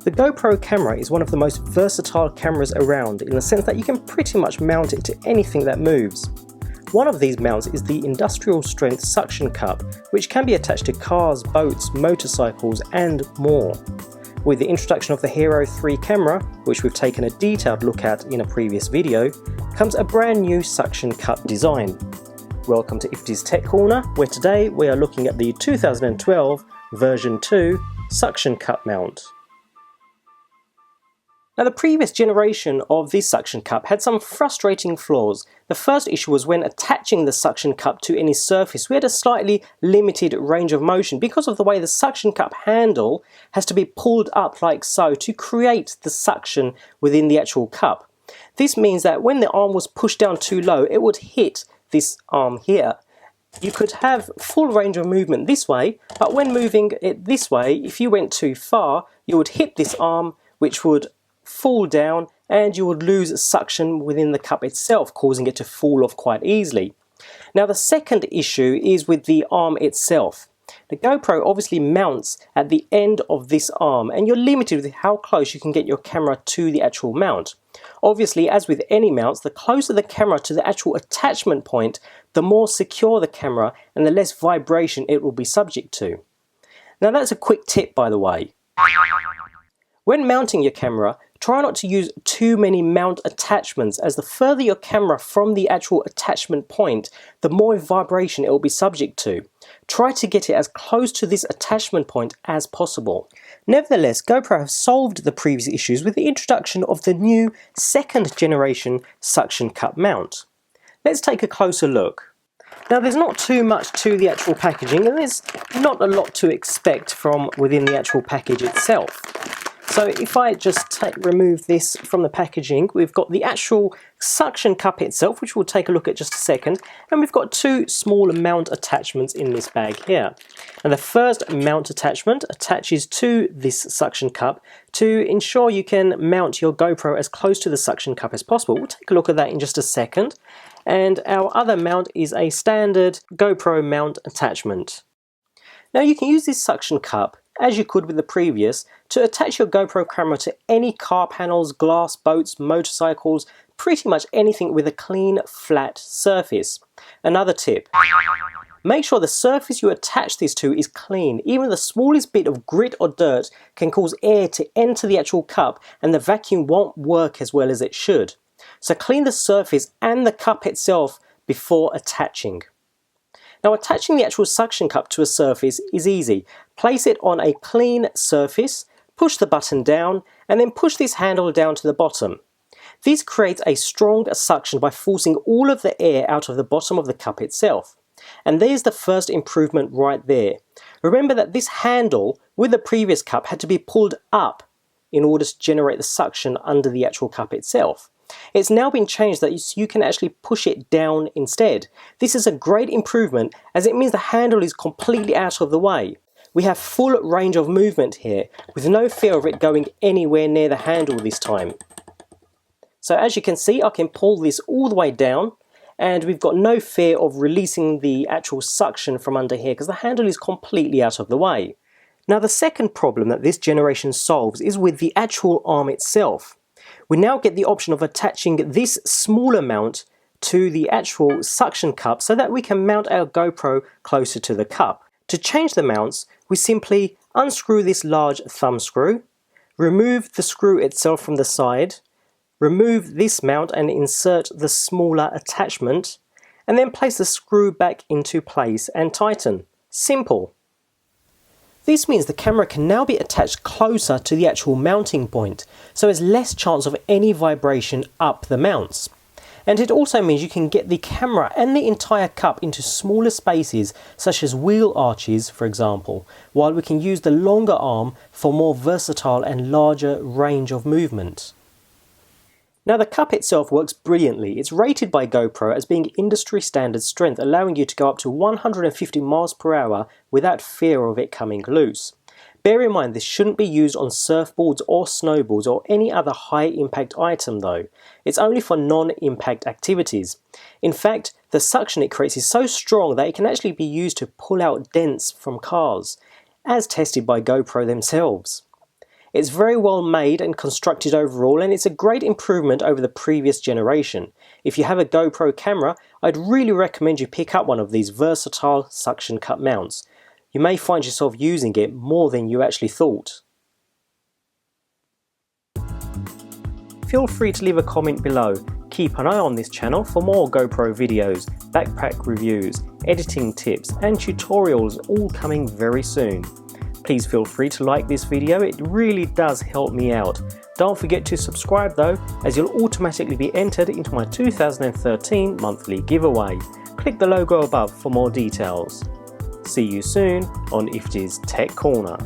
The GoPro camera is one of the most versatile cameras around in the sense that you can pretty much mount it to anything that moves. One of these mounts is the industrial strength suction cup, which can be attached to cars, boats, motorcycles and more. With the introduction of the Hero 3 camera, which we've taken a detailed look at in a previous video, comes a brand new suction cup design. Welcome to IFTY's Tech Corner, where today we are looking at the 2012 version 2 suction cup mount. Now, the previous generation of this suction cup had some frustrating flaws. The first issue was when attaching the suction cup to any surface, we had a slightly limited range of motion because of the way the suction cup handle has to be pulled up like so to create the suction within the actual cup. This means that when the arm was pushed down too low, it would hit this arm here. You could have full range of movement this way, but when moving it this way, if you went too far, you would hit this arm, which would fall down, and you would lose suction within the cup itself, causing it to fall off quite easily. Now, the second issue is with the arm itself. The GoPro obviously mounts at the end of this arm, and you're limited with how close you can get your camera to the actual mount. Obviously, as with any mounts, the closer the camera to the actual attachment point, the more secure the camera and the less vibration it will be subject to. Now, that's a quick tip, by the way. When mounting your camera, try not to use too many mount attachments, as the further your camera from the actual attachment point, the more vibration it will be subject to. Try to get it as close to this attachment point as possible. Nevertheless, GoPro have solved the previous issues with the introduction of the new second generation suction cup mount. Let's take a closer look. Now, there's not too much to the actual packaging, and there's not a lot to expect from within the actual package itself. So if I just remove this from the packaging, we've got the actual suction cup itself, which we'll take a look at just a second, and we've got two small mount attachments in this bag here. And the first mount attachment attaches to this suction cup to ensure you can mount your GoPro as close to the suction cup as possible. We'll take a look at that in just a second. And our other mount is a standard GoPro mount attachment. Now, you can use this suction cup, as you could with the previous, to attach your GoPro camera to any car panels, glass, boats, motorcycles, pretty much anything with a clean, flat surface. Another tip: make sure the surface you attach this to is clean. Even the smallest bit of grit or dirt can cause air to enter the actual cup, and the vacuum won't work as well as it should. So clean the surface and the cup itself before attaching. Now, attaching the actual suction cup to a surface is easy. Place it on a clean surface, push the button down, and then push this handle down to the bottom. This creates a strong suction by forcing all of the air out of the bottom of the cup itself. And there's the first improvement right there. Remember that this handle with the previous cup had to be pulled up in order to generate the suction under the actual cup itself. It's now been changed that you can actually push it down instead. This is a great improvement, as it means the handle is completely out of the way. We have full range of movement here, with no fear of it going anywhere near the handle this time. So as you can see, I can pull this all the way down, and we've got no fear of releasing the actual suction from under here because the handle is completely out of the way. Now, the second problem that this generation solves is with the actual arm itself. We now get the option of attaching this smaller mount to the actual suction cup so that we can mount our GoPro closer to the cup. To change the mounts, we simply unscrew this large thumb screw, remove the screw itself from the side, remove this mount and insert the smaller attachment, and then place the screw back into place and tighten. Simple. This means the camera can now be attached closer to the actual mounting point, so there's less chance of any vibration up the mounts. And it also means you can get the camera and the entire cup into smaller spaces, such as wheel arches, for example, while we can use the longer arm for more versatile and larger range of movement. Now, the cup itself works brilliantly. It's rated by GoPro as being industry standard strength, allowing you to go up to 150 miles per hour without fear of it coming loose. Bear in mind, this shouldn't be used on surfboards or snowboards or any other high impact item though. It's only for non-impact activities. In fact, the suction it creates is so strong that it can actually be used to pull out dents from cars, as tested by GoPro themselves. It's very well made and constructed overall, and it's a great improvement over the previous generation. If you have a GoPro camera, I'd really recommend you pick up one of these versatile suction cup mounts. You may find yourself using it more than you actually thought. Feel free to leave a comment below. Keep an eye on this channel for more GoPro videos, backpack reviews, editing tips and tutorials all coming very soon. Please feel free to like this video, it really does help me out. Don't forget to subscribe though, as you'll automatically be entered into my 2013 monthly giveaway. Click the logo above for more details. See you soon on IFTY's Tech Corner.